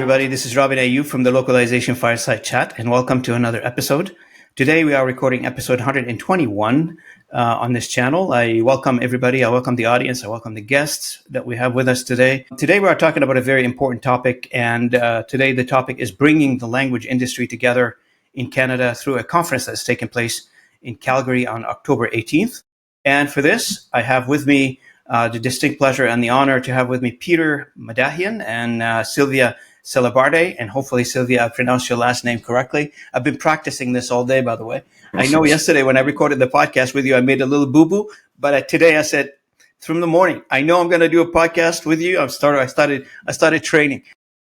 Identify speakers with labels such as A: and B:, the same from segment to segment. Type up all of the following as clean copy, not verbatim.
A: everybody. This is Robin Ayub from the Localization Fireside Chat, and welcome to another episode. Today, we are recording episode 121 on this channel. I welcome everybody. I welcome the audience. I welcome the guests that we have with us today. Today, we are talking about a very important topic, and today the topic is bringing the language industry together in Canada through a conference that's taken place in Calgary on October 18th. And for this, I have with me the distinct pleasure and the honor to have with me Peter Madahian and Silvia Xalabarde. And hopefully, Silvia, I pronounced your last name correctly. I've been practicing this all day, by the way. I know yesterday when I recorded the podcast with you, I made a little boo-boo. But today I said, from the morning, I know I'm going to do a podcast with you. I started training.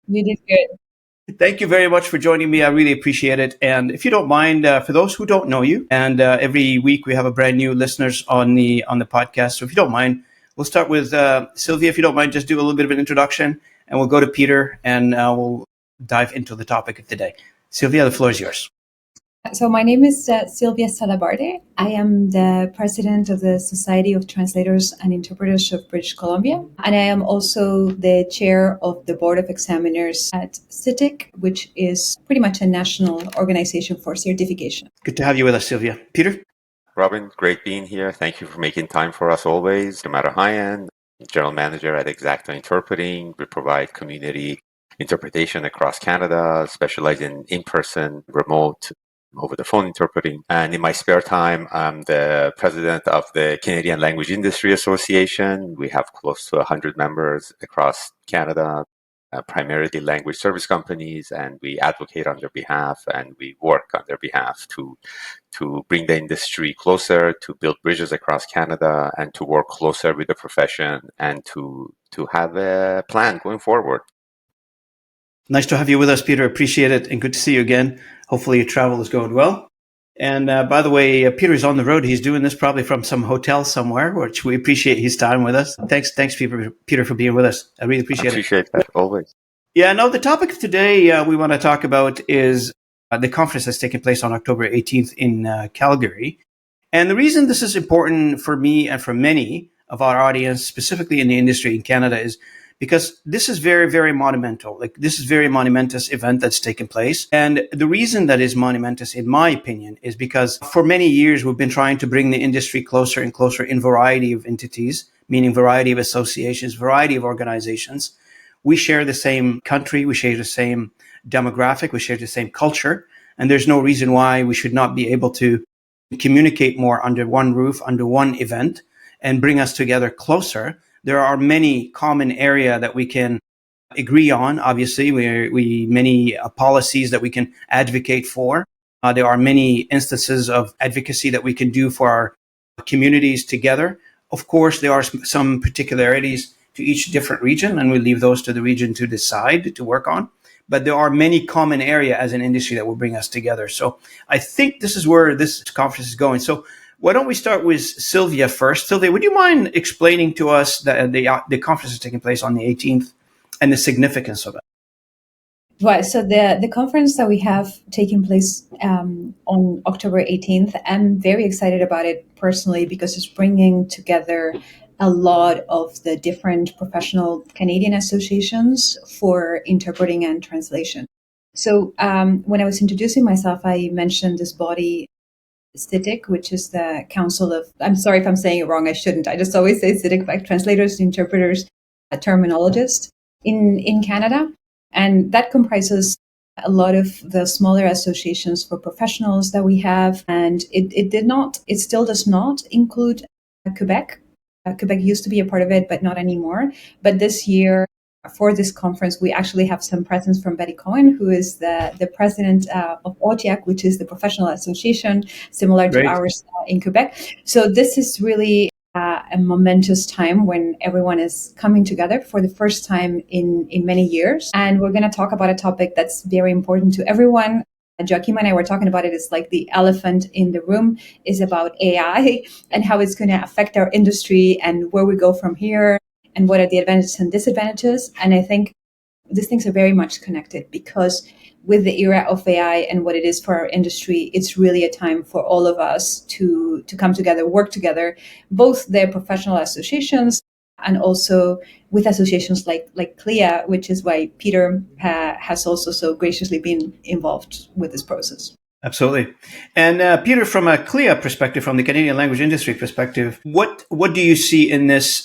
B: You did good.
A: Thank you very much for joining me. I really appreciate it. And if you don't mind, for those who don't know you, and every week we have a brand new listeners on the podcast. So if you don't mind, we'll start with Silvia. If you don't mind, just do a little bit of an introduction, and we'll go to Peter, and we'll dive into the topic of the day. Silvia, the floor is yours.
B: So my name is Silvia Xalabarde. I am the president of the Society of Translators and Interpreters of British Columbia, and I am also the chair of the Board of Examiners at STIBC, which is pretty much a national organization for certification.
A: Good to have you with us, Silvia. Peter?
C: Robin, great being here. Thank you for making time for us always. Peter Madahian, General Manager at Exacta Interpreting. We provide community interpretation across Canada, specialize in in-person, remote, over-the-phone interpreting. And in my spare time, I'm the president of the Canadian Language Industry Association. We have close to 100 members across Canada, primarily language service companies, and we advocate on their behalf and we work on their behalf to bring the industry closer, to build bridges across Canada, and to work closer with the profession and to have a plan going forward.
A: Nice to have you with us, Peter. Appreciate it, and good to see you again. Hopefully your travel is going well. And by the way, Peter is on the road. He's doing this probably from some hotel somewhere, which we appreciate his time with us. Thanks, Peter, for being with us. I really appreciate it.
C: That always.
A: Yeah, no, the topic of today we want to talk about is the conference that's taking place on October 18th in Calgary. And the reason this is important for me and for many of our audience, specifically in the industry in Canada, is because this is very, very monumental. Like, this is very monumentous event that's taken place. And the reason that is monumentous, in my opinion, is because for many years, we've been trying to bring the industry closer and closer in variety of entities, meaning variety of associations, variety of organizations. We share the same country, we share the same demographic, we share the same culture. And there's no reason why we should not be able to communicate more under one roof, under one event, and bring us together closer. There are many common areas that we can agree on. Obviously, we many policies that we can advocate for. There are many instances of advocacy that we can do for our communities together. Of course, there are some particularities to each different region, and we leave those to the region to decide to work on. But there are many common areas as an industry that will bring us together. So I think this is where this conference is going. So why don't we start with Silvia first? Silvia, would you mind explaining to us that the conference is taking place on the 18th and the significance of it?
B: Right. So the conference that we have taking place on October 18th, I'm very excited about it personally because it's bringing together a lot of the different professional Canadian associations for interpreting and translation. So when I was introducing myself, I mentioned this body, STIBC, which is the Council of, I'm sorry if I'm saying it wrong, I shouldn't. I just always say STIBC, like translators, interpreters, terminologists in Canada. And that comprises a lot of the smaller associations for professionals that we have. And it still does not include Quebec. Quebec used to be a part of it, but not anymore. But this year, for this conference, we actually have some presence from Betty Cohen, who is the president of OTIAC, which is the professional association similar to ours in Quebec. So this is really a momentous time when everyone is coming together for the first time in many years. And we're going to talk about a topic that's very important to everyone. Joaquim and I were talking about it. It's like the elephant in the room is about AI and how it's going to affect our industry and where we go from here and what are the advantages and disadvantages. And I think these things are very much connected because with the era of AI and what it is for our industry, it's really a time for all of us to come together, work together, both the professional associations and also with associations like CLIA, which is why Peter has also so graciously been involved with this process.
A: Absolutely. And Peter, from a CLIA perspective, from the Canadian language industry perspective, what do you see in this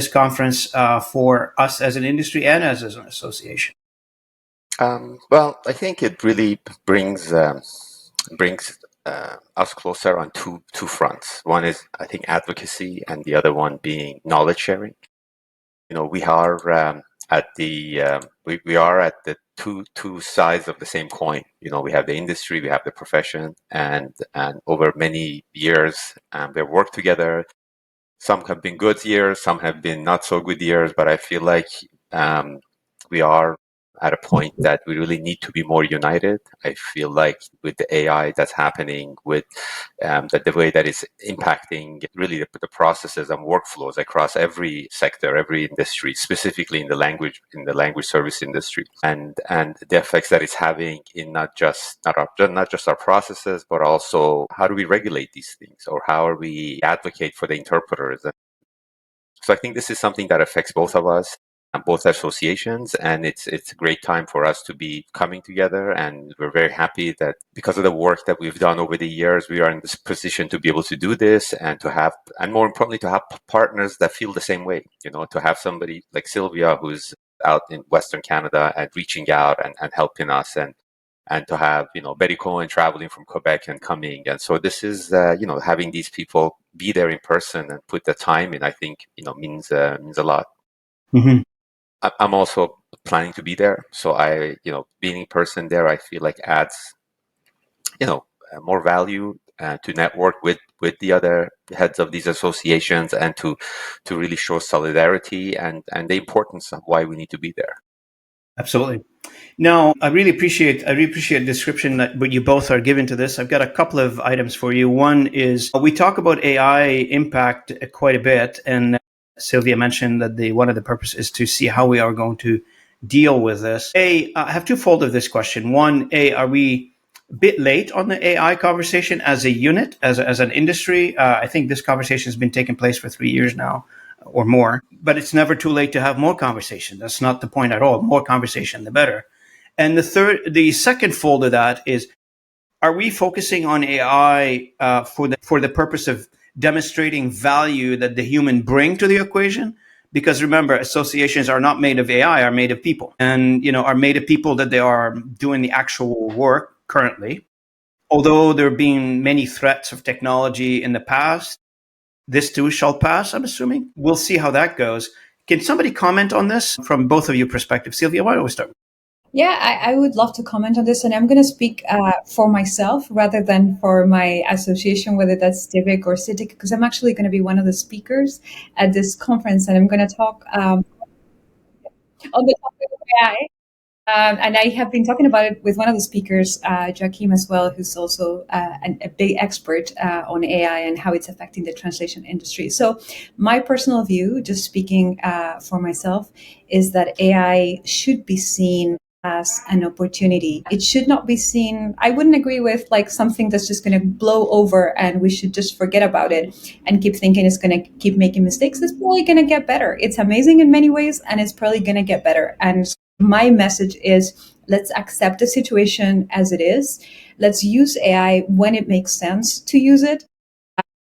A: conference for us as an industry and as an association?
C: Well, I think it really brings us closer on two fronts. One is, I think, advocacy, and the other one being knowledge sharing. We are at the we are at the two sides of the same coin. We have the industry, we have the profession, and over many years we've worked together. Some have been good years, some have been not so good years, but I feel like we are at a point that we really need to be more united. I feel like with the AI that's happening, with the way that it's impacting really the processes and workflows across every sector, every industry, specifically in the language service industry, and the effects that it's having in not just our processes, but also how do we regulate these things, or how are we advocate for the interpreters. So I think this is something that affects both of us and both associations, and it's a great time for us to be coming together. And we're very happy that because of the work that we've done over the years, we are in this position to be able to do this, and more importantly, to have partners that feel the same way. To have somebody like Silvia, who's out in Western Canada and reaching out and helping us, and to have Betty Cohen traveling from Quebec and coming. And so this is having these people be there in person and put the time in, I think means a lot.
A: Mm-hmm.
C: I'm also planning to be there, so being in person there, I feel like adds more value to network with the other heads of these associations, and to really show solidarity and the importance of why we need to be there.
A: Absolutely. Now, I really appreciate the description that what you both are giving to this. I've got a couple of items for you. One is we talk about AI impact quite a bit, and Silvia mentioned that one of the purpose is to see how we are going to deal with this. I have twofold of this question. One, are we a bit late on the AI conversation as a unit, as an industry? I think this conversation has been taking place for 3 years now or more, but it's never too late to have more conversation. That's not the point at all. More conversation, the better. And the second fold of that is, are we focusing on AI for the purpose of demonstrating value that the human bring to the equation? Because remember, associations are not made of AI, are made of people, and are made of people that they are doing the actual work currently. Although there have been many threats of technology in the past, this too shall pass, I'm assuming. We'll see how that goes. Can somebody comment on this from both of your perspectives? Silvia, why don't we start?
B: Yeah, I would love to comment on this, and I'm going to speak for myself rather than for my association, whether that's STIBC or CITIC, because I'm actually going to be one of the speakers at this conference, and I'm going to talk on the topic of AI. And I have been talking about it with one of the speakers, Joachim, as well, who's also a big expert on AI and how it's affecting the translation industry. So my personal view, just speaking for myself, is that AI should be seen as an opportunity. It should not be seen, I wouldn't agree with like something that's just going to blow over and we should just forget about it and keep thinking it's going to keep making mistakes. It's probably going to get better. It's amazing in many ways, and it's probably going to get better. And my message is, let's accept the situation as it is. Let's use AI when it makes sense to use it.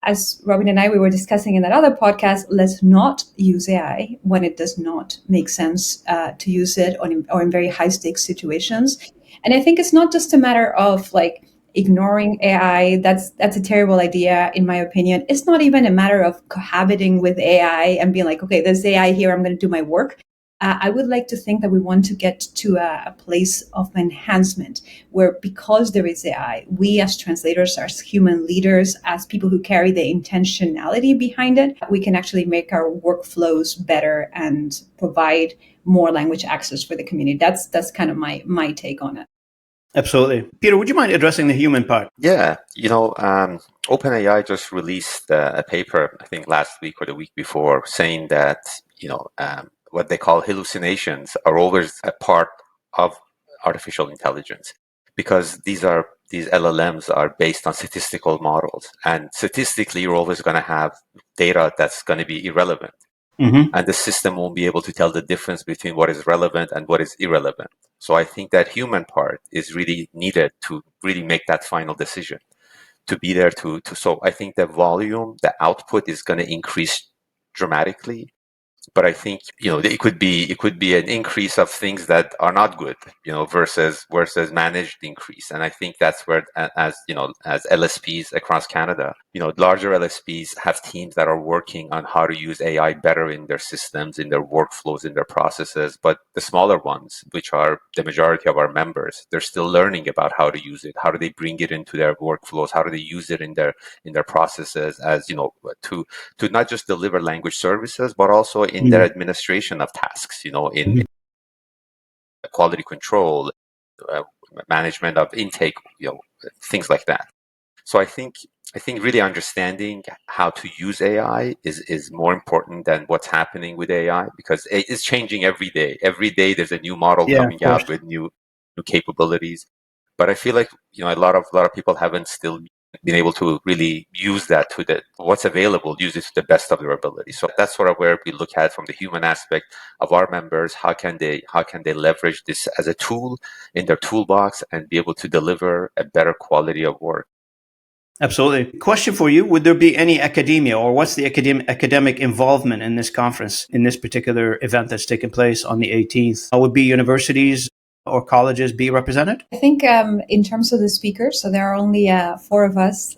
B: As Robin and we were discussing in that other podcast, let's not use AI when it does not make sense to use it, or in very high stakes situations. And I think it's not just a matter of like ignoring AI. That's a terrible idea, in my opinion. It's not even a matter of cohabiting with AI and being like, okay, there's AI here, I'm going to do my work. I would like to think that we want to get to a place of enhancement where, because there is AI, we as translators, as human leaders, as people who carry the intentionality behind it, we can actually make our workflows better and provide more language access for the community. That's kind of my take on it.
A: Absolutely. Peter, would you mind addressing the human part?
C: Yeah, OpenAI just released a paper, I think last week or the week before, saying that, what they call hallucinations are always a part of artificial intelligence, because these LLMs are based on statistical models, and statistically you're always going to have data that's going to be irrelevant.
A: Mm-hmm.
C: and the system won't be able to tell the difference between what is relevant and what is irrelevant. So I think that human part is really needed to really make that final decision, to be there to so I think the volume, the output is going to increase dramatically. But I think it could be an increase of things that are not good, versus managed increase. And I think that's where, as LSPs across Canada, larger LSPs have teams that are working on how to use AI better in their systems, in their workflows, in their processes. But the smaller ones, which are the majority of our members, they're still learning about how to use it. How do they bring it into their workflows? How do they use it in their processes, as to not just deliver language services, but also in their administration of tasks, in quality control, uh, management of intake, things like that. So I think really understanding how to use AI is more important than what's happening with AI, because it's changing every day. Every day there's a new model
A: Yeah, of
C: coming
A: course.
C: out with new capabilities. But I feel like a lot of people haven't still been able to really use that to what's available, use it to the best of their ability. So that's sort of where we look at from the human aspect of our members. How can they leverage this as a tool in their toolbox and be able to deliver a better quality of work?
A: Absolutely. Question for you: would there be any academia, or what's the academic involvement in this conference, in this particular event that's taking place on the 18th? Would be universities or colleges be represented?
B: I think in terms of the speakers, so there are only four of us,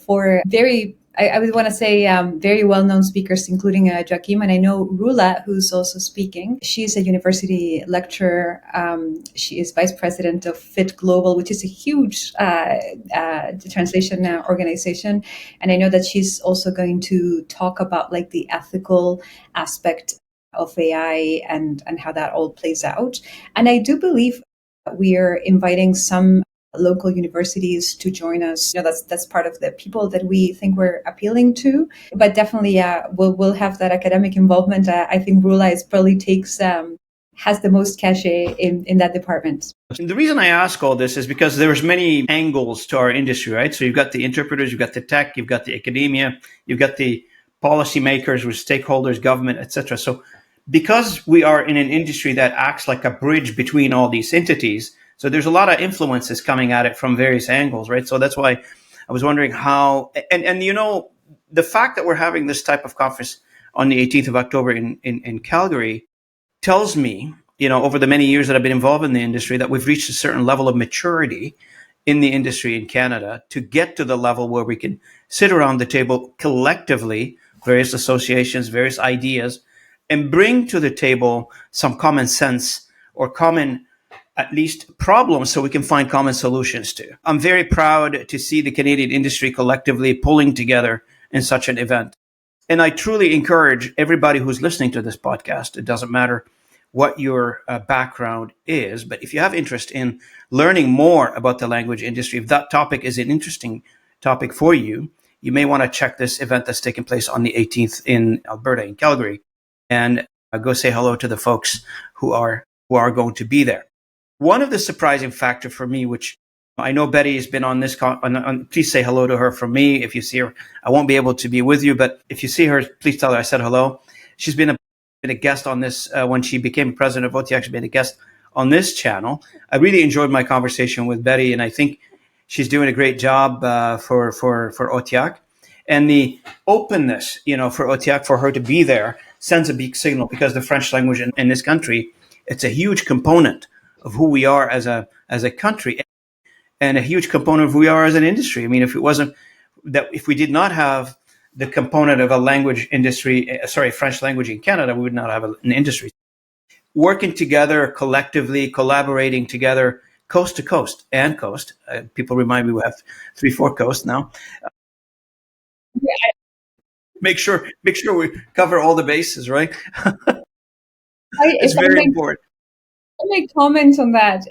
B: four very, I would want to say, very well-known speakers, including Joaquim. And I know Rula, who's also speaking. She's a university lecturer. She is vice president of FIT Global, which is a huge translation organization. And I know that she's also going to talk about like the ethical aspect of AI and how that all plays out. And I do believe we are inviting some local universities to join us. That's part of the people that we think we're appealing to. But definitely, we'll have that academic involvement. I think Rula is probably has the most cachet in that department.
A: And the reason I ask all this is because there's many angles to our industry, right? So you've got the interpreters, you've got the tech, you've got the academia, you've got the policymakers with stakeholders, government, etc. So because we are in an industry that acts like a bridge between all these entities, so there's a lot of influences coming at it from various angles, right? So that's why I was wondering how, and the fact that we're having this type of conference on the 18th of October in Calgary tells me, over the many years that I've been involved in the industry, that we've reached a certain level of maturity in the industry in Canada to get to the level where we can sit around the table collectively, various associations, various ideas, and bring to the table some common sense or common, at least, problems so we can find common solutions to. I'm very proud to see the Canadian industry collectively pulling together in such an event. And I truly encourage everybody who's listening to this podcast, it doesn't matter what your background is, but if you have interest in learning more about the language industry, if that topic is an interesting topic for you, you may want to check this event that's taking place on the 18th in Alberta, in Calgary, and go say hello to the folks who are going to be there. One of the surprising factor for me, which I know Betty has been on this, please say hello to her from me. If you see her, I won't be able to be with you, but if you see her, please tell her I said hello. She's been a guest on this when she became president of OTIAC. She's been a guest on this channel. I really enjoyed my conversation with Betty, and I think she's doing a great job for OTIAC. And the openness, for OTIAC, for her to be there, sends a big signal, because the French language in this country, it's a huge component of who we are as a country, and a huge component of who we are as an industry. I mean, if we did not have the component of a language industry, French language in Canada, we would not have an industry. Working together collectively, collaborating together, coast to coast and coast. People remind me we have 3-4 coasts now. Make sure we cover all the bases, right? It's very important.
B: I make comments on that.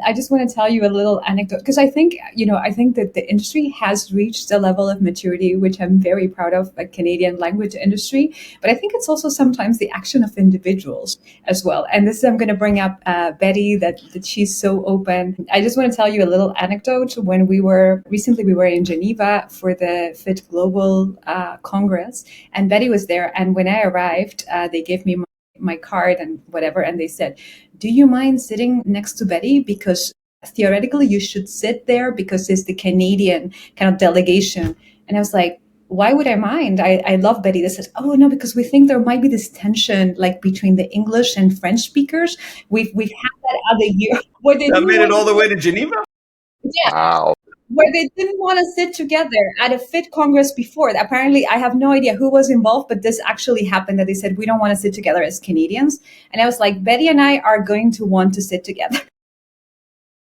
B: I just want to tell you a little anecdote because I think that the industry has reached a level of maturity, which I'm very proud of, a Canadian language industry. But I think it's also sometimes the action of individuals as well. And this is, I'm going to bring up Betty, that she's so open. I just want to tell you a little anecdote. When we were in Geneva for the FIT Global Congress, and Betty was there. And when I arrived, they gave me my card and whatever, and they said, do you mind sitting next to Betty? Because theoretically you should sit there because it's the Canadian kind of delegation. And I was like, why would I mind? I love Betty. They said, oh no, because we think there might be this tension like between the English and French speakers. We've had that other year.
A: That made it all the way to Geneva?
B: Yeah.
C: Wow.
B: Where they didn't want to sit together at a FIT Congress before. Apparently, I have no idea who was involved, but this actually happened that they said, we don't want to sit together as Canadians. And I was like, Betty and I are going to want to sit together.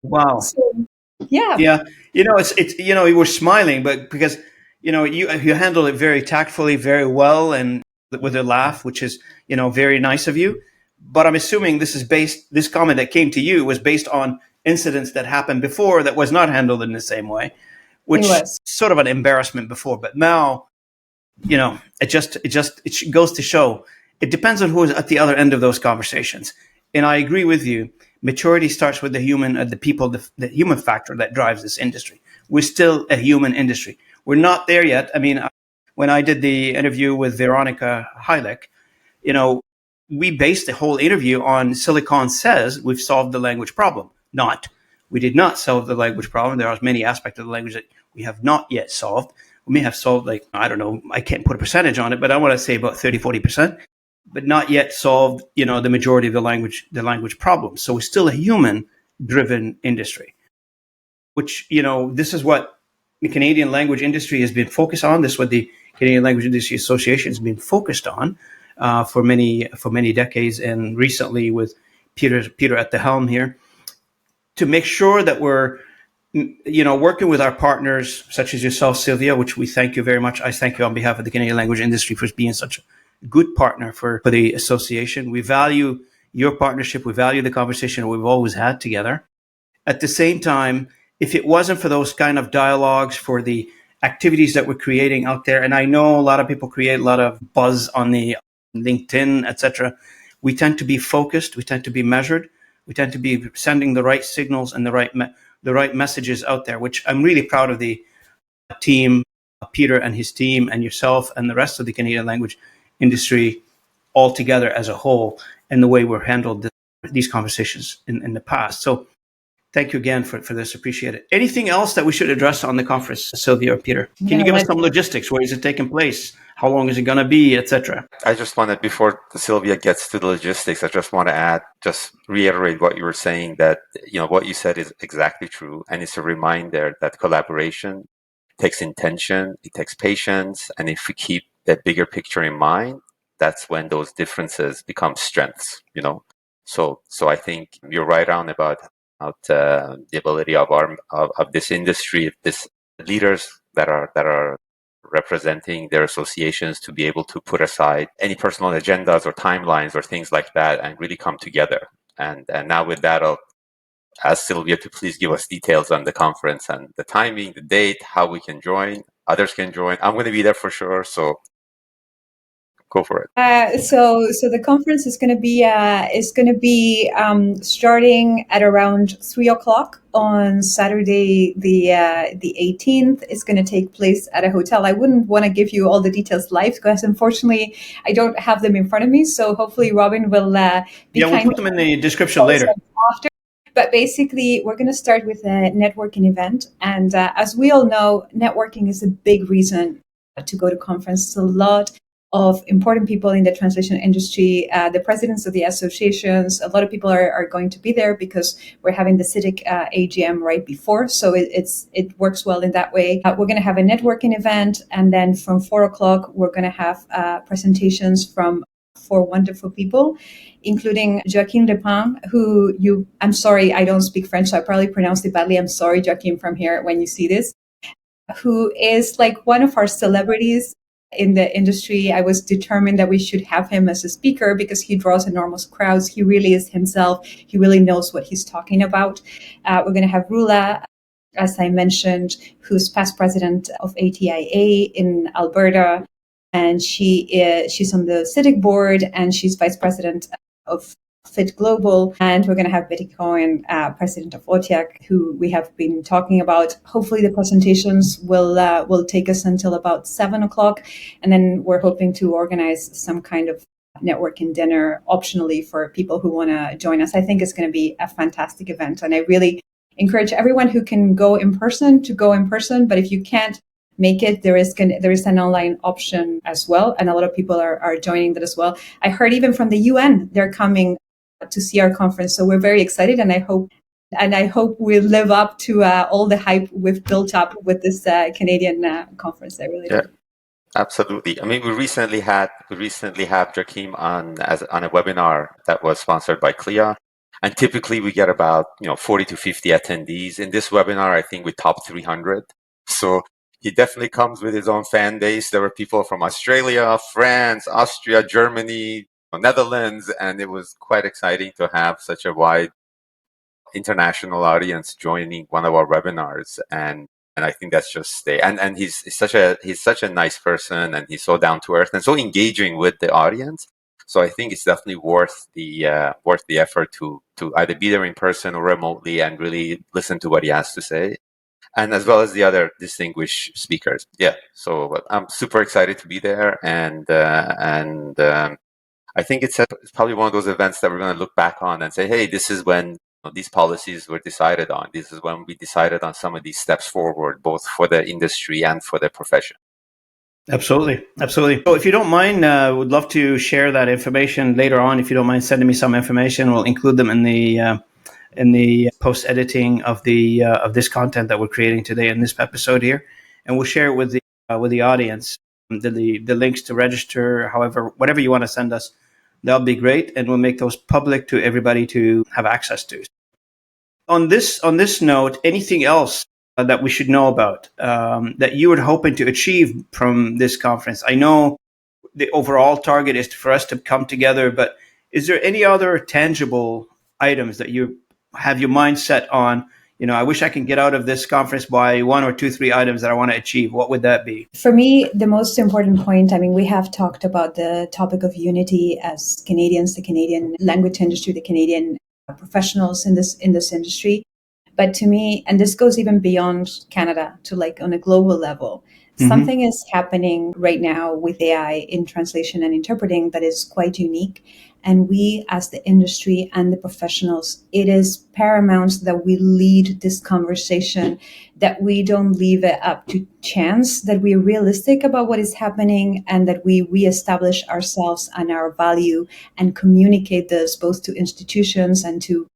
A: Wow.
B: So, yeah.
A: Yeah. It's you were smiling, but because, you handled it very tactfully, very well, and with a laugh, which is, very nice of you. But I'm assuming this comment that came to you was based on incidents that happened before that was not handled in the same way, which was sort of an embarrassment before. But now, it goes to show it depends on who is at the other end of those conversations. And I agree with you. Maturity starts with the human, the people, the human factor that drives this industry. We're still a human industry. We're not there yet. I mean, when I did the interview with Veronica Heilich, we based the whole interview on Silicon says we've solved the language problem. We did not solve the language problem. There are many aspects of the language that we have not yet solved. We may have solved, I don't know, I can't put a percentage on it, but I want to say about 30, 40%, but not yet solved, the majority of the language problem. So we're still a human driven industry, which, this is what the Canadian language industry has been focused on. This is what the Canadian Language Industry Association has been focused on for many decades, and recently with Peter at the helm here, to make sure that we're, working with our partners such as yourself, Silvia, which we thank you very much. I thank you on behalf of the Canadian language industry for being such a good partner for the association. We value your partnership. We value the conversation we've always had together. At the same time, if it wasn't for those kind of dialogues, for the activities that we're creating out there, and I know a lot of people create a lot of buzz on the LinkedIn, etc., we tend to be focused. We tend to be measured. We tend to be sending the right signals and the right messages out there, which I'm really proud of the team, Peter and his team, and yourself, and the rest of the Canadian language industry all together as a whole, and the way we've handled these conversations in the past. So thank you again for this. Appreciate it. Anything else that we should address on the conference, Silvia or Peter? Can you give us some logistics? Where is it taking place? How long is it going to be, etc.?
C: I just wanted, before Silvia gets to the logistics, I just want to reiterate what you were saying, that, what you said is exactly true. And it's a reminder that collaboration takes intention, it takes patience. And if we keep that bigger picture in mind, that's when those differences become strengths, So I think you're right on about the ability of this industry, this leaders that are representing their associations, to be able to put aside any personal agendas or timelines or things like that and really come together. And now with that, I'll ask Silvia to please give us details on the conference and the timing, the date, how we can join, others can join. I'm going to be there for sure, so go for it.
B: So the conference is going to be starting at around 3:00 on Saturday, the 18th. It's going to take place at a hotel. I wouldn't want to give you all the details live because unfortunately I don't have them in front of me. So hopefully Robin will
A: we'll put them in the description later.
B: After. But basically, we're going to start with a networking event. And as we all know, networking is a big reason to go to conference. It's a lot of important people in the translation industry, the presidents of the associations. A lot of people are going to be there because we're having the CITIC AGM right before. So it works well in that way. We're going to have a networking event. And then from 4:00, we're going to have presentations from 4 wonderful people, including Joaquin Lepin, I'm sorry, I don't speak French, so I probably pronounced it badly. I'm sorry, Joaquin, from here when you see this, who is like one of our celebrities in the industry. I was determined that we should have him as a speaker because he draws enormous crowds. He really is himself. He really knows what he's talking about. We're going to have Rula, as I mentioned, who's past president of ATIA in Alberta. And she's on the CITIC board, and she's vice president of Fit Global. And we're going to have Betty Cohen, president of OTIAC, who we have been talking about. Hopefully the presentations will take us until about 7:00. And then we're hoping to organize some kind of networking dinner optionally for people who want to join us. I think it's going to be a fantastic event. And I really encourage everyone who can go in person to go in person. But if you can't make it, there is an online option as well. And a lot of people are joining that as well. I heard even from the UN, they're coming to see our conference. So we're very excited. And I hope we live up to all the hype we've built up with this Canadian conference. I really do.
C: Absolutely. I mean, we recently have Joaquim on a webinar that was sponsored by CLIA. And typically we get about 40 to 50 attendees. In this webinar, I think we topped 300. So he definitely comes with his own fan base. There were people from Australia, France, Austria, Germany, Netherlands, and it was quite exciting to have such a wide international audience joining one of our webinars. And I think that's just and he's such a nice person, and he's so down to earth and so engaging with the audience. So I think it's definitely worth the effort to either be there in person or remotely and really listen to what he has to say, and as well as the other distinguished speakers. Yeah, so I'm super excited to be there, and I think it's probably one of those events that we're going to look back on and say, hey, this is when these policies were decided on. This is when we decided on some of these steps forward, both for the industry and for the profession.
A: Absolutely. So if you don't mind, would love to share that information later on. If you don't mind sending me some information, we'll include them in the post editing of this content that we're creating today in this episode here, and we'll share it with the audience. The links to register, however, whatever you want to send us, that'll be great, and we'll make those public to everybody to have access to. On this note, anything else that we should know about that you were hoping to achieve from this conference? I know the overall target is for us to come together, but is there any other tangible items that you have your mind set on? I wish I can get out of this conference by 1 or 2, 3 items that I want to achieve. What would that be?
B: For me, the most important point, we have talked about the topic of unity as Canadians, the Canadian language industry, the Canadian professionals in this industry. But to me, and this goes even beyond Canada to on a global level, something is happening right now with AI in translation and interpreting that is quite unique. And we, as the industry and the professionals, it is paramount that we lead this conversation, that we don't leave it up to chance, that we're realistic about what is happening, and that we reestablish ourselves and our value and communicate this both to institutions and to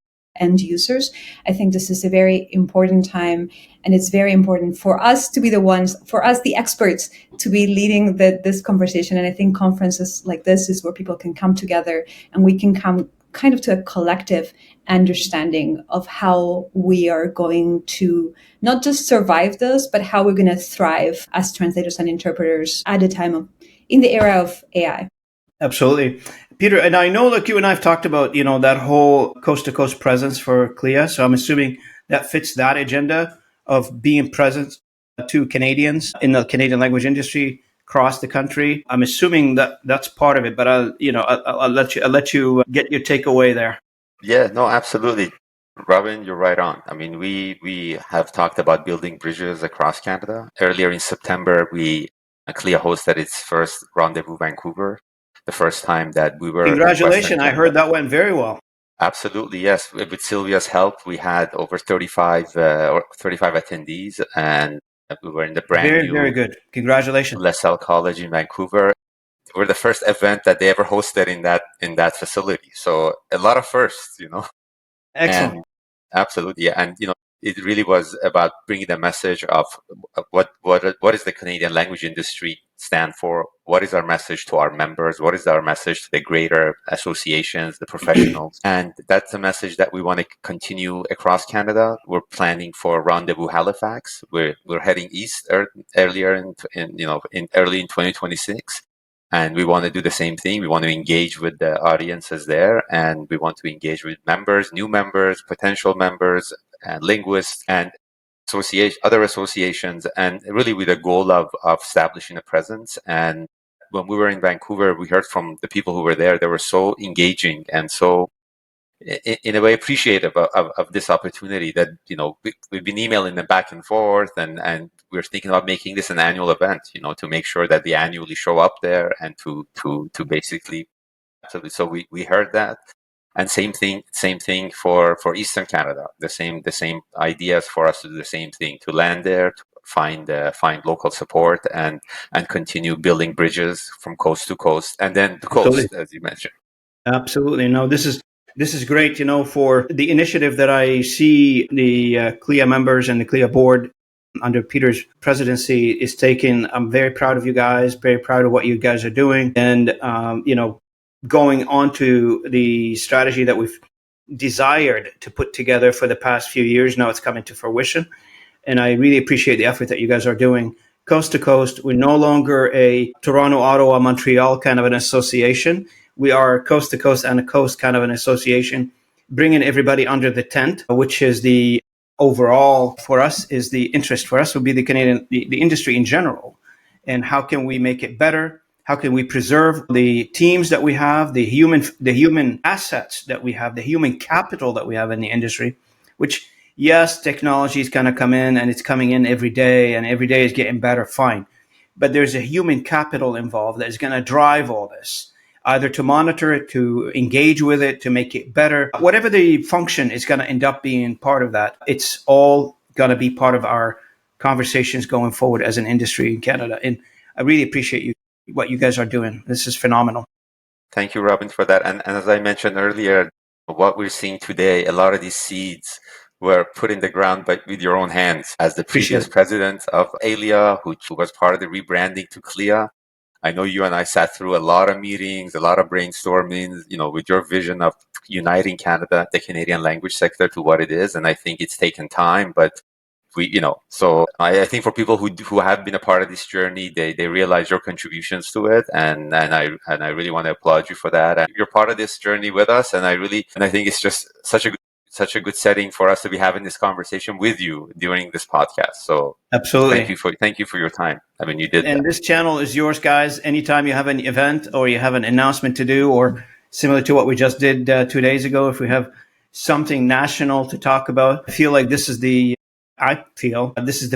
B: end users. I think this is a very important time, and it's very important for us to be the experts, to be leading this conversation. And I think conferences like this is where people can come together and we can come kind of to a collective understanding of how we are going to not just survive this, but how we're going to thrive as translators and interpreters at a time in the era of AI.
A: Absolutely. Peter, and I know you and I have talked about, that whole coast-to-coast presence for CLIA. So I'm assuming that fits that agenda of being present to Canadians in the Canadian language industry across the country. I'm assuming that that's part of it, but I'll let you get your takeaway there.
C: Yeah, no, absolutely. Robin, you're right on. I mean, we have talked about building bridges across Canada. Earlier in September, CLIA hosted its first Rendezvous Vancouver. The first time that we were.
A: Congratulations. I heard that went very well.
C: Absolutely, yes. With Silvia's help, we had over 35 attendees, and we were in the brand new.
A: Very good. Congratulations.
C: LaSalle College in Vancouver. We're the first event that they ever hosted in that facility. So a lot of firsts,
A: Excellent.
C: And absolutely, yeah. And it really was about bringing the message of what is the Canadian language industry stand for, what is our message to our members? What is our message to the greater associations, the professionals? And that's a message that we want to continue across Canada. We're planning for Rendezvous Halifax. We're heading east earlier in early in 2026. And we want to do the same thing. We want to engage with the audiences there, and we want to engage with members, new members, potential members, and linguists, and other associations, and really with the goal of establishing a presence. And when we were in Vancouver, we heard from the people who were there. They were so engaging and so, in a way, appreciative of this opportunity that, we've been emailing them back and forth, and we're thinking about making this an annual event, to make sure that they annually show up there and to basically, so we heard that. And same thing for Eastern Canada. The same ideas for us to do the same thing, to land there, to find local support, and continue building bridges from coast to coast, and then to coast,
A: Absolutely.
C: as you mentioned.
A: Absolutely. No, this is great, for the initiative that I see the CLIA members and the CLIA board under Peter's presidency is taking. I'm very proud of you guys, very proud of what you guys are doing. And, going on to the strategy that we've desired to put together for the past few years, now it's coming to fruition. And I really appreciate the effort that you guys are doing. Coast to coast, we're no longer a Toronto, Ottawa, Montreal kind of an association. We are coast to coast and a coast kind of an association, bringing everybody under the tent, which is the overall for us, is the interest for us would be the Canadian, the industry in general. And how can we make it better? How can we preserve the teams that we have, the human assets that we have, the human capital that we have in the industry, which, yes, technology is going to come in and it's coming in every day and every day is getting better, fine. But there's a human capital involved that is going to drive all this, either to monitor it, to engage with it, to make it better. Whatever the function is going to end up being part of that, it's all going to be part of our conversations going forward as an industry in Canada. And I really appreciate what you guys are doing. This is phenomenal.
C: Thank you, Robin, for that. And as I mentioned earlier, what we're seeing today, a lot of these seeds were put in the ground with your own hands. As the previous president of ALIA, who was part of the rebranding to CLIA, I know you and I sat through a lot of meetings, a lot of brainstorming, with your vision of uniting Canada, the Canadian language sector, to what it is. And I think it's taken time, but so I think for people who have been a part of this journey, they realize your contributions to it, and I really want to applaud you for that. And you're part of this journey with us, and I think it's just such a good setting for us to be having this conversation with you during this podcast. So
A: absolutely,
C: thank you for your time. I mean, you did.
A: And this channel is yours, guys. Anytime you have an event or you have an announcement to do, or similar to what we just did 2 days ago, if we have something national to talk about, I feel like this is the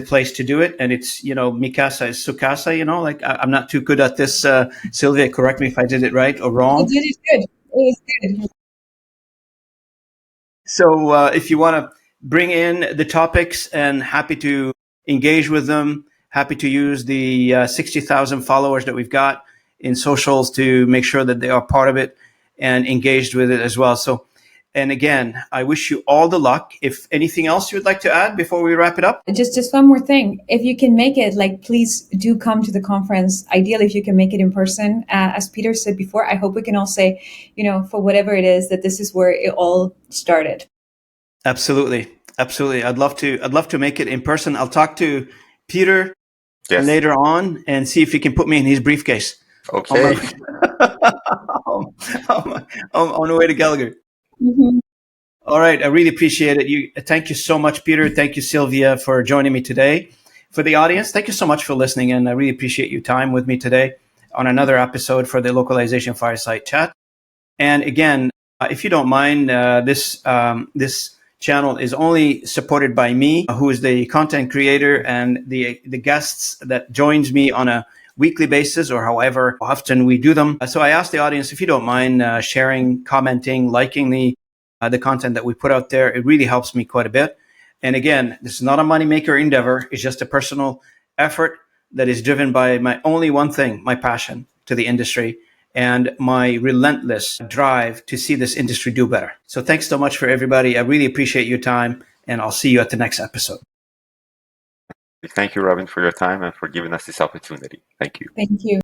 A: place to do it. And it's, Mikasa is Sukasa, like I'm not too good at this. Silvia, correct me if I did it right or wrong.
B: You did it good. It was good.
A: So if you want to bring in the topics, and happy to engage with them, happy to use the 60,000 followers that we've got in socials to make sure that they are part of it and engaged with it as well. So, and again, I wish you all the luck. If anything else you would like to add before we wrap it up?
B: Just one more thing. If you can make it, please do come to the conference. Ideally, if you can make it in person. As Peter said before, I hope we can all say, for whatever it is, that this is where it all started.
A: Absolutely. I'd love to make it in person. I'll talk to Peter later on and see if he can put me in his briefcase.
C: Okay.
A: On the way to Calgary. Mm-hmm. All right. I really appreciate it. Thank you so much, Peter. Thank you, Silvia, for joining me today. For the audience, thank you so much for listening. And I really appreciate your time with me today on another episode for the Localization Fireside Chat. And again, if you don't mind, this channel is only supported by me, who is the content creator, and the guests that joins me on a weekly basis, or however often we do them. So I ask the audience, if you don't mind sharing, commenting, liking the content that we put out there. It really helps me quite a bit. And again, this is not a moneymaker endeavor. It's just a personal effort that is driven by my only one thing, my passion to the industry and my relentless drive to see this industry do better. So thanks so much for everybody. I really appreciate your time, and I'll see you at the next episode.
C: Thank you, Robin, for your time and for giving us this opportunity. Thank you.
B: Thank you.